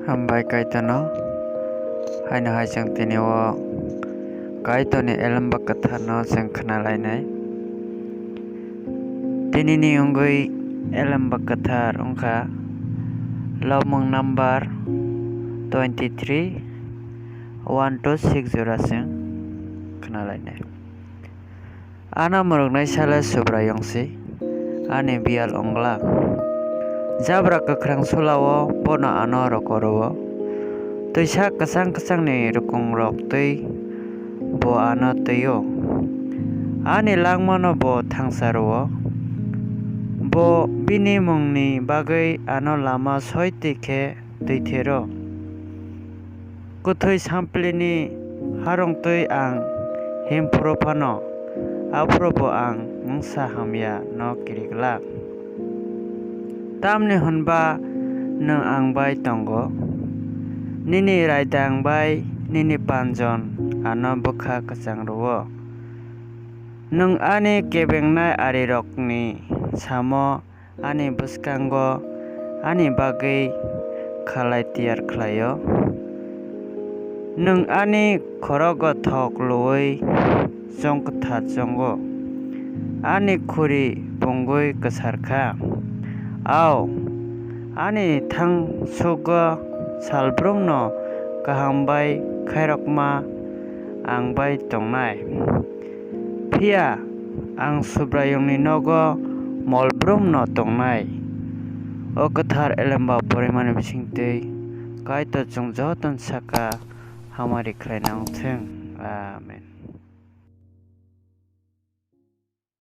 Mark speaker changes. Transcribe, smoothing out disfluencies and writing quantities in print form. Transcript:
Speaker 1: Hambai kaitano haino haijang tinio kaitoni elamba kathano jeng khnalainai tinini ungui elamba kathar ungkha lomong number 23 1260 jeng khnalainai ana muruknai sala subra yongsi ani bial ongla jabra kakrang sulao pono ano rokoro tuisa kasang ni rukung rok tui bo ano tuyo ani langmano bo thangsaro bo bini mungni bagai ano lama soiti khe tuithero kuthoi samplini harong tui ang himpro phano apro bo ang mungsa hamya no kirigla tamni hunba nung ang bai tongo nini raidang bai nini panjon ano bukha kasang ruwo nung ani kebengnai ari rokni samo ani buskango ani bagai khalai tiar khlayo nung ani khorogo thok loi jongkatha jongo ani khuri bongoi kasarkha Aw ani thang suga salbrungno kahambai khairokma ang bai tongnai phia ang subrayongni nogo molbrumno tongnai o kathar elamba porimani bisingtei kaito jongjoton saka hamari khlainang theng amen.